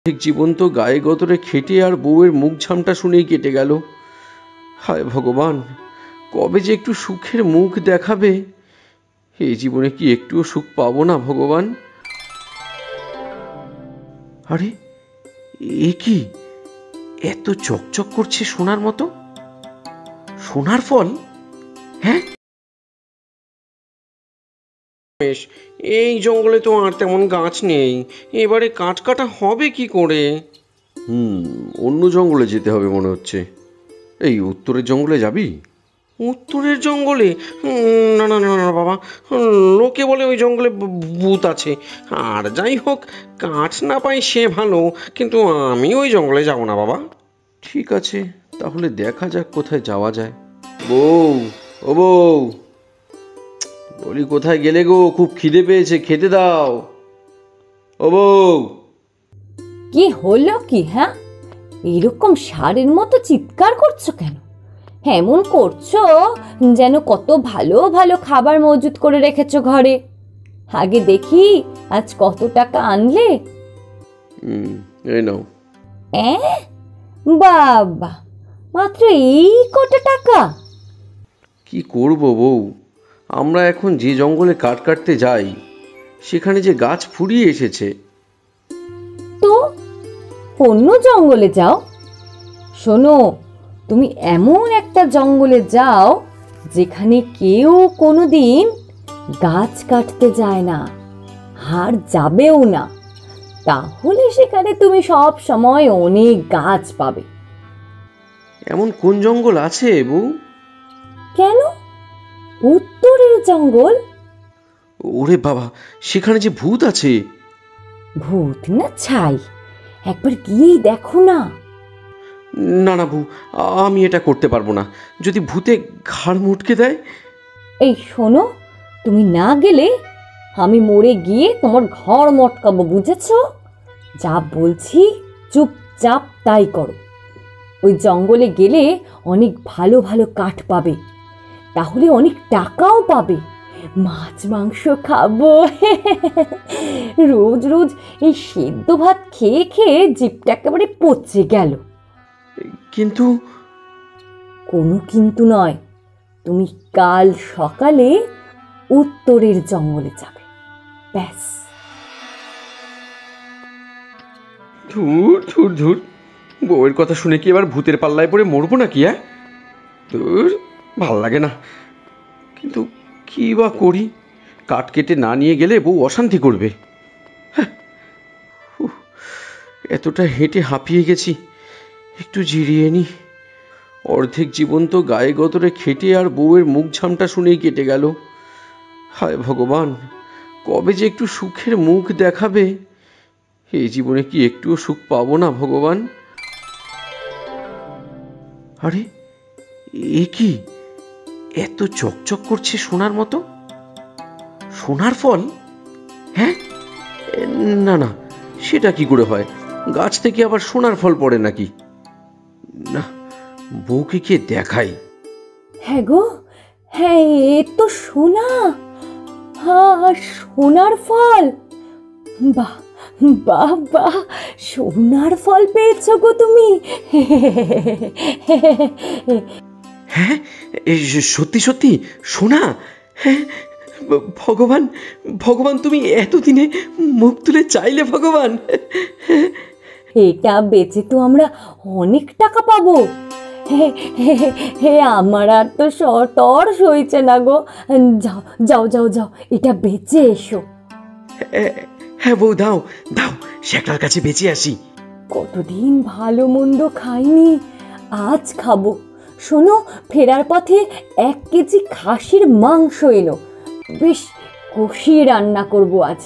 ঠিক জীবন তো গায়ে গতরে খেটে আর বউয়ের মুখ ঝামটা শুনেই কেটে গেল। হায় ভগবান, কবে যে একটু সুখের মুখ দেখাবে। এই জীবনে কি একটুও সুখ পাবো না ভগবান? আরে এ কি, এত চকচক করছে সোনার মতো? সোনার ফল? হ্যাঁ, এই জঙ্গলে তো আর তেমন গাছ নেই, এবারে কাঠ কাটা হবে কি করে? অন্য জঙ্গলে যেতে হবে মনে হচ্ছে। এই উত্তরের জঙ্গলে যাবি? উত্তরের জঙ্গলে? না না না না বাবা, লোকে বলে ওই জঙ্গলে ভূত আছে। আর যাই হোক, কাঠ না পাই সে ভালো, কিন্তু আমি ওই জঙ্গলে যাব না বাবা। ঠিক আছে, তাহলে দেখা যাক কোথায় যাওয়া যায়। বউ, ও বউ, বলি কোথায় গেলে গো? খুব খিদে পেয়েছে, খেতে দাও। ও বউ। কি হলো কি? হ্যাঁ, এরকম ষাঁড়ের মতো চিৎকার করছো কেন? এমন করছো যেন কত ভালো ভালো খাবার মজুত করে রেখেছো ঘরে। আগে দেখি আজ কত টাকা আনলে। এই নাও। বাবা, মাত্র এই কত টাকা? কি করব বউ, আমরা এখন যে জঙ্গলে কাঠ কাটতে যাই সেখানে যে গাছ ফুরিয়ে এসেছে। তো অন্য জঙ্গলে যাও। শোনো, তুমি এমন একটা জঙ্গলে যাও যেখানে কেউ কোনোদিন গাছ কাটতে যায় না, আর যাবেও না। তাহলে সেখানে তুমি সব সময় অনেক গাছ পাবে। এমন কোন জঙ্গল আছে বউ? কেন, উত্তরের জঙ্গল। ওরে বাবা, সেখানে যে ভূত আছে। ভূত না ছাই, একবার গিয়েই দেখো না। না না বউ, আমি এটা করতে পারবো না। যদি ভূতে ঘাড় মুটকে দেয়? এই শোনো, তুমি না গেলে আমি মরে গিয়ে তোমার ঘর মটকাবো, বুঝেছো? যা বলছি চুপচাপ তাই করো। ওই জঙ্গলে গেলে অনেক ভালো ভালো কাঠ পাবে, তাহলে অনেক টাকাও পাবে। মাছ মাংস খাবো। রোজ রোজ এই সেদ্ধ ভাত খেয়ে খেয়ে জিভটা একেবারে পচে গেল। কিন্তু? কোনো কিন্তু নয়, তুমি কাল সকালে উত্তরের জঙ্গলে যাবে, ব্যাস। ধুর ধুর ধুর, বউয়ের কথা শুনে কি এবার ভূতের পাল্লায় পড়ে মরবো নাকি? হ্যাঁ, ধুর, ভাল লাগে না। কিন্তু কি বা করি, কাঠ কেটে না নিয়ে গেলে বউ অশান্তি করবে। এতটা হেঁটে হাঁপিয়ে গেছি, একটু জিরিয়ে নি। অর্ধেক জীবন তো গায়ে গতরে খেটে আর বউয়ের মুখ ঝামটা শুনেই কেটে গেল। হায় ভগবান, কবে যে একটু সুখের মুখ দেখাবে। এই জীবনে কি একটুও সুখ পাবো না ভগবান? আরে এ কি, এত চকচক করছে সোনার মতো? সোনার ফল? হ্যাঁ, না না, সেটা কি করে হয়? গাছ থেকে আবার সোনার ফল পড়ে নাকি? না, বউকে কে দেখাই। হ্যাঁ গো, হ্যাঁ, এ তো সোনা। হ্যাঁ, সোনার ফল। বাহ বাহ বাহ, সোনার ফল পেয়েছো গো তুমি। হ্যাঁ, সত্যি সত্যি সোনা। হ্যাঁ, ভগবান, ভগবান, তুমি এতদিনে মুখ তুলে চাইলে ভগবান। এটা বেচে তো আমরা অনেক টাকা পাবো। হে, আমার আর তো তর সইছে না গো। যাও যাও যাও যাও, এটা বেচে এসো। হ্যাঁ বউ, দাও দাও, শেখরার কাছে বেঁচে আসি। কতদিন ভালো মন্দ খাইনি, আজ খাবো। শোনো, ফেরার পথে 1 কেজি খাসির মাংস এলো, বেশ কষিয়ে রান্না করবো আজ।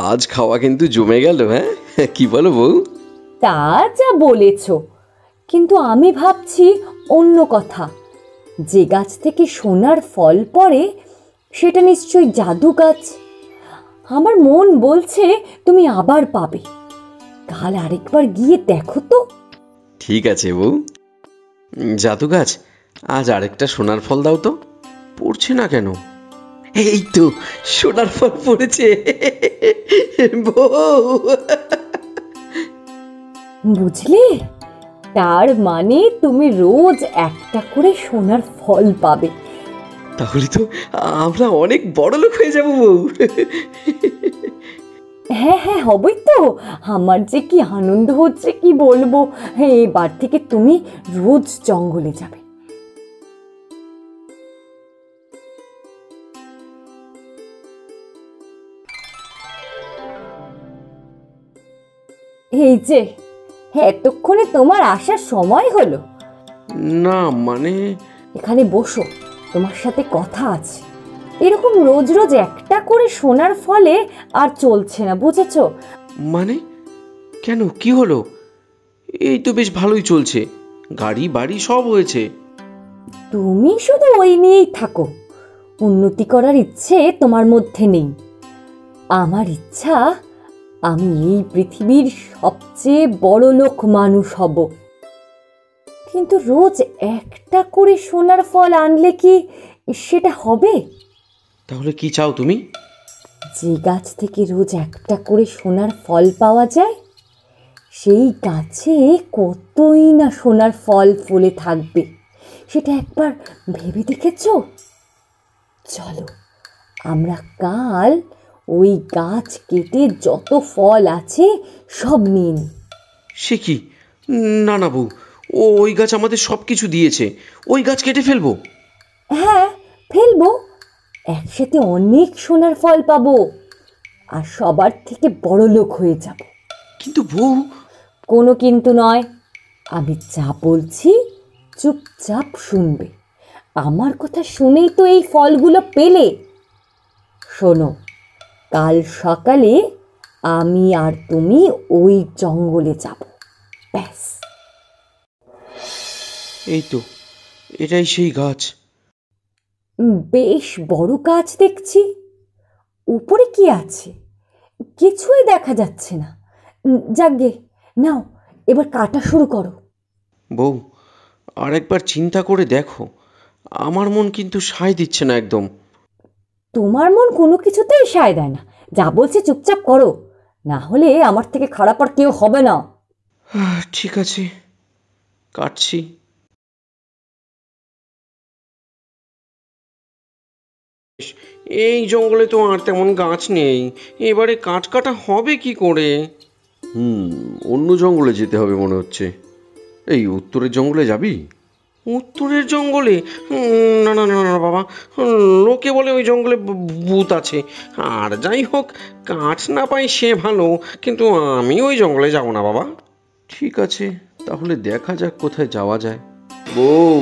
আজ খাওয়া কিন্তু জমে গেল। হ্যাঁ, কি বলো বউ? তা যা বলেছ, কিন্তু আমি ভাবছি অন্য কথা। যে গাছ থেকে সোনার ফল পড়ে সেটা নিশ্চয়ই জাদু গাছ। আমার মন বলছে তুমি আবার পাবে। কাল আরেকবার গিয়ে দেখো তো। ঠিক আছে বউ। জাদু গাছ, আজ আরেকটা সোনার ফল দাও তো। পড়ছে না কেন? এই তো সোনার ফল পড়েছে বউ। বুঝলে, তার মানে তুমি রোজ একটা করে সোনার ফল পাবে। তাহলে তো আমরা অনেক বড় লোক হয়ে যাব বউ। হ্যাঁ হ্যাঁ, হবেই তো। আমার যে কি আনন্দ হচ্ছে কি বলবো। হ্যাঁ, এবার থেকে তুমি রোজ জঙ্গলে যাবে। এই যে, এতক্ষণে তোমার আসার সময় হলো। না মানে, এখানে বসো, তোমার সাথে কথা আছে। এরকম রোজ রোজ একটা করে সোনার ফলে আর চলছে না, বুঝেছো? মানে কেন, কি হলো? এই তো বেশ ভালোই চলছে, গাড়ি বাড়ি সব হয়েছে। তুমি শুধু ওই নিয়েই থাকো। উন্নতি করার ইচ্ছে তোমার মধ্যে নেই। আমার ইচ্ছা, আমি এই পৃথিবীর সবচেয়ে বড় লোক মানুষ হব। কিন্তু রোজ একটা করে সোনার ফল আনলে কি সেটা হবে? তাহলে কি চাও তুমি? যে গাছ থেকে রোজ একটা করে সোনার ফল পাওয়া যায়, সেই গাছে কতই না সোনার ফল ফলে থাকবে, সেটা একবার ভেবে দেখেছো? চলো, আমরা কাল ওই গাছ কেটে যত ফল আছে সব নিয়ে নিই। সে কি? না না বউ, ওই গাছ আমাদের সব কিছু দিয়েছে, ওই গাছ কেটে ফেলবো? হ্যাঁ, ফেলবো। একসাথে অনেক সোনার ফল পাবো আর সবার থেকে বড় লোক হয়ে যাব। কিন্তু বউ। কোনো কিন্তু নয়। আমি যা বলছি চুপচাপ শুনবে। আমার কথা শুনেই তো এই ফলগুলো পেলে। শোনো, কাল সকালে আমি আর তুমি ওই জঙ্গলে যাব, ব্যাস। এই তো, এটাই সেই গাছ। বেশ বড় গাছ দেখছি। উপরে কি আছে কিছুই দেখা যাচ্ছে না। যাকগে, নাও এবার কাটা শুরু করো। বউ, আরেকবার চিন্তা করে দেখো, আমার মন কিন্তু সায় দিচ্ছে না একদম। তোমার মন কোনো কিছুতেই সায় দেয় না। যা বলছে চুপচাপ করো, না হলে আমার থেকে খারাপ আর কেউ হবে না। ঠিক আছে, কাটছি। এই জঙ্গলে তো আর তেমন গাছ নেই, এবারে কাঠ কাটা হবে কি করে? অন্য জঙ্গলে যেতে হবে মনে হচ্ছে। এই উত্তরের জঙ্গলে যাবি? উত্তরের জঙ্গলে? না না না না বাবা, লোকে বলে ওই জঙ্গলে ভূত আছে। আর যাই হোক, কাঠ না পাই সে ভালো, কিন্তু আমি ওই জঙ্গলে যাব না বাবা। ঠিক আছে, তাহলে দেখা যাক কোথায় যাওয়া যায়। বউ,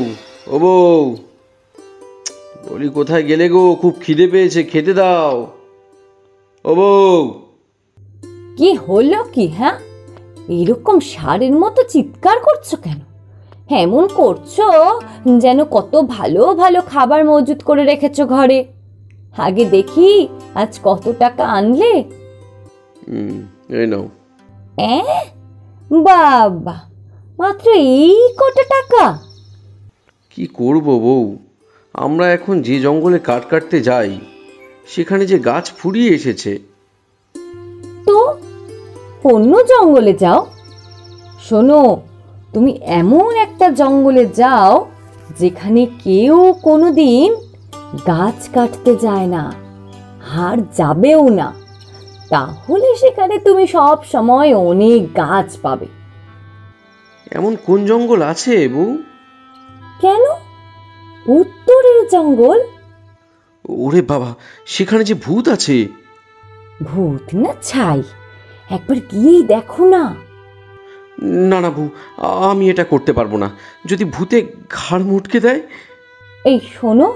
ও বউ, বলি কোথায় গেলে গো? খুব খিদে পেয়েছে, খেতে দাও। ও বউ। কি হলো কি? হ্যাঁ, এরকম ষাঁড়ের মতো চিৎকার করছো কেন? এমন করছো যেন কত ভালো ভালো খাবার মজুত করে রেখেছো ঘরে। আগে দেখি আজ কত টাকা আনলে। এই নাও। বাবা, মাত্র এই কটা টাকা? কি করব বউ, আমরা এখন যে জঙ্গলে কাঠ কাটতে যাই সেখানে যে গাছ ফুরিয়ে এসেছে। তো অন্য জঙ্গলে যাও। শোনো, তুমি এমন একটা জঙ্গলে যাও যেখানে কেউ কোনোদিন গাছ কাটতে যায় না, আর যাবেও না। তাহলে সেখানে তুমি সব সময় অনেক গাছ পাবে। এমন কোন জঙ্গল আছে বউ? কেন, উত্তরের জঙ্গল। ওরে বাবা, সেখানে যে ভূত আছে। ভূত না ছাই, একবার গিয়েই দেখো না। না না বউ, আমি এটা করতে পারবো না। যদি ভূতে ঘাড় মুটকে দেয়? এই শোনো,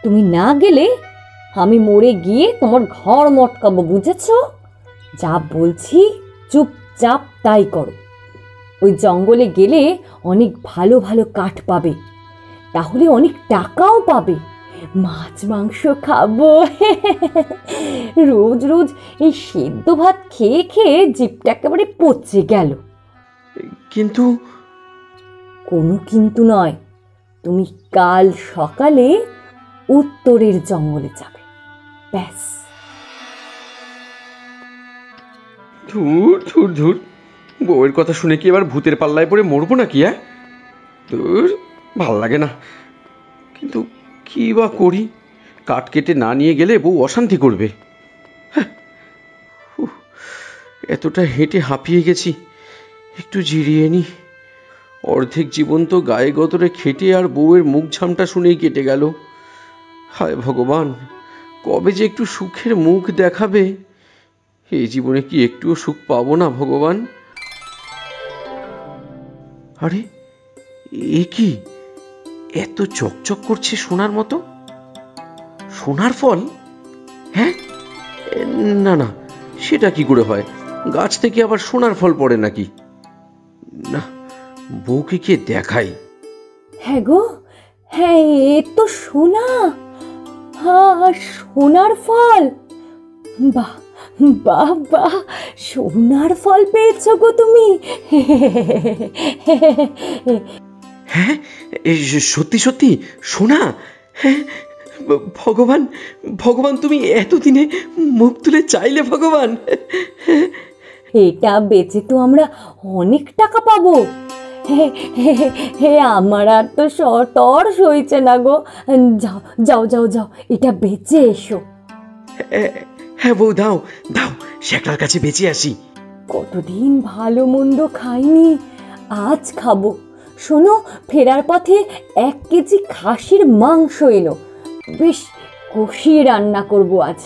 তুমি না গেলে আমি মরে গিয়ে তোমার ঘর মটকাবো, বুঝেছো? যা বলছি চুপচাপ তাই করো। ওই জঙ্গলে গেলে অনেক ভালো ভালো কাঠ পাবে, তাহলে অনেক টাকাও পাবে। মাছ মাংস খাবো। রোজ রোজ এই সেদ্ধ ভাত খেয়ে খেয়ে জিভটা একেবারে পচে গেল। কিন্তু কোনো কিন্তু নয়, তুমি কাল সকালে উত্তরের জঙ্গলে যাবে, ব্যাস। ধুর ধুর ধুর, বউয়ের কথা শুনে কি এবার ভূতের পাল্লায় পড়ে মরবো নাকি? ধুর, ভাল লাগে না। কিন্তু কি বা করি, কাঠ কেটে না নিয়ে গেলে বউ অশান্তি করবে। এতটা হেঁটে হাঁপিয়ে গেছি, একটু জিরিয়ে নি। অর্ধেক জীবন তো গায়ে গতরে খেটে আর বউয়ের মুখ ঝামটা শুনেই কেটে গেল। হায় ভগবান, কবে যে একটু সুখের মুখ দেখাবে। এই জীবনে কি একটুও সুখ পাবো না ভগবান? আরে এ কি, এত চকচক করছে সোনার মতো? সোনার ফল? হ্যাঁ, না না, সেটা কি করে হয়? গাছ থেকে আবার সোনার ফল পড়ে নাকি? না, বউকে কে দেখাই। হ্যাঁ গো, হ্যাঁ, এ তো সোনা। হ্যাঁ, সোনার ফল। বাহ বাহ বাহ, সোনার ফল পেয়েছো গো তুমি। হ্যাঁ, সত্যি সত্যি সোনা। হ্যাঁ, ভগবান ভগবান, তুমি এতদিনে মুখ তুলে চাইলে ভগবান। এটা বেচে তো আমরা অনেক টাকা পাবো। হে, আমার আর তো তর সইছে না গো। যাও যাও যাও যাও, এটা বেচে এসো। হ্যাঁ বউ, দাও দাও, শেখরার কাছে বেঁচে আসি। কতদিন ভালো মন্দ খাইনি, আজ খাবো। শোনো, ফেরার পথে 1 কেজি খাসির মাংস এনো, বেশ কষিয়ে রান্না করবো আজ।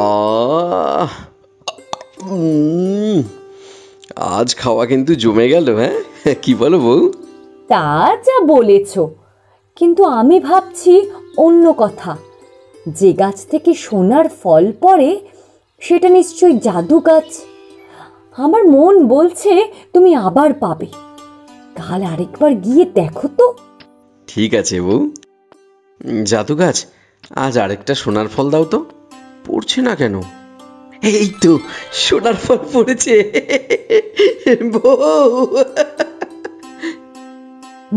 আহ, আজ খাওয়া কিন্তু জমে গেল। হ্যাঁ, কি বলো বউ? তা যা বলেছ, কিন্তু আমি ভাবছি অন্য কথা। যে গাছ থেকে সোনার ফল পড়ে সেটা নিশ্চয়ই জাদু গাছ। আমার মন বলছে তুমি আবার পাবে। কাল আরেকবার গিয়ে দেখো তো। ঠিক আছে বউ, জাদু গাছ, আজ আরেকটা সোনার ফল দাও তো। পড়ছে না কেন? এই তো সোনার ফল পড়েছে। বউ,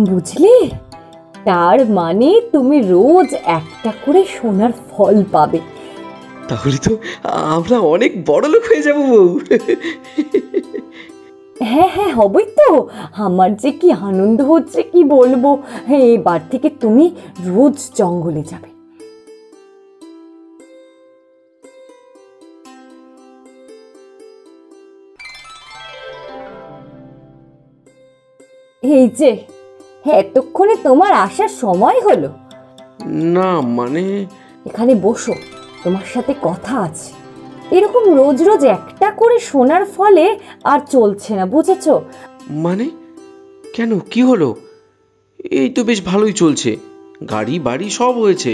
বুঝলে, তার মানে তুমি রোজ একটা করে সোনার ফল পাবে। তাহলে তো আমরা অনেক বড় লোক হয়ে যাব বউ। হ্যাঁ হ্যাঁ, হবেই তো। আমার যে কি আনন্দ হচ্ছে কি বলবো। এবার থেকে তুমি রোজ জঙ্গলে যাবে। এই যে, এতক্ষণে তোমার আসার সময় হলো। না মানে, এখানে বসো, তোমার সাথে কথা আছে। এরকম রোজ রোজ একটা করে সোনার ফলে আর চলছে না, বুঝেছো? মানে কেন, কি হলো? এই তো বেশ ভালোই চলছে, গাড়ি বাড়ি সব হয়েছে।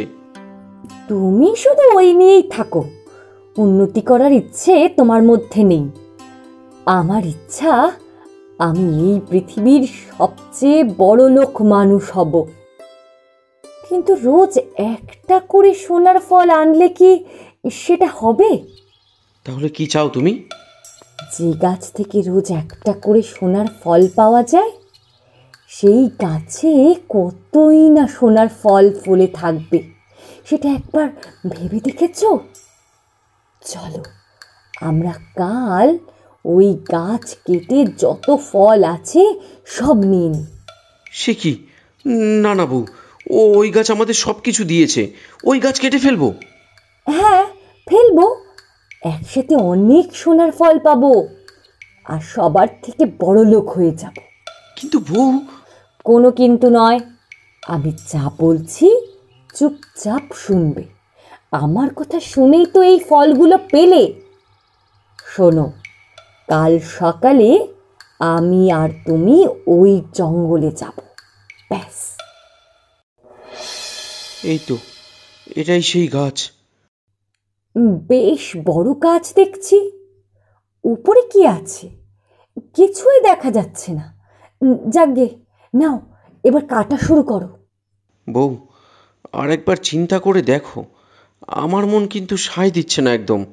তুমি শুধু ওই নিয়েই থাকো। উন্নতি করার ইচ্ছে তোমার মধ্যে নেই। আমার ইচ্ছা, আমি এই পৃথিবীর সবচেয়ে বড় লোক মানুষ হব। কিন্তু রোজ একটা করে সোনার ফল আনলে কি সেটা হবে? তাহলে কি চাও তুমি? যে গাছ থেকে রোজ একটা করে সোনার ফল পাওয়া যায়, সেই গাছে কতই না সোনার ফল ফলে থাকবে, সেটা একবার ভেবে দেখেছ? চলো, আমরা কাল ওই গাছ কেটে যত ফল আছে সব নিয়ে নিই। সে কি, না না বউ, ওই গাছ আমাদের সব কিছু দিয়েছে, ওই গাছ কেটে ফেলবো? হ্যাঁ, ফেলবো। একসাথে অনেক সোনার ফল পাবো আর সবার থেকে বড় লোক হয়ে যাব। কিন্তু বউ। কোনো কিন্তু নয়, আমি যা বলছি চুপচাপ শুনবে। আমার কথা শুনেই তো এই ফলগুলো পেলে। শোনো, কাল সকালে আমি আর তুমি ওই জঙ্গলে যাব, ব্যাস। এই তো এটাই সেই গাছ। বেশ বড় গাছ দেখছি। উপরে কি আছে কিছুই দেখা যাচ্ছে না। যাকগে, নাও এবার কাটা শুরু করো। বউ, আরেকবার চিন্তা করে দেখো, আমার মন কিন্তু সায় দিচ্ছে না একদম।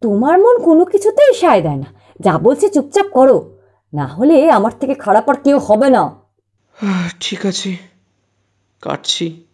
তোমার মন কোনো কিছুতেই সায় দেয় না। যা বলছে চুপচাপ করো, না হলে আমার থেকে খারাপ আর কেউ হবে না। ঠিক আছে, কাটছি।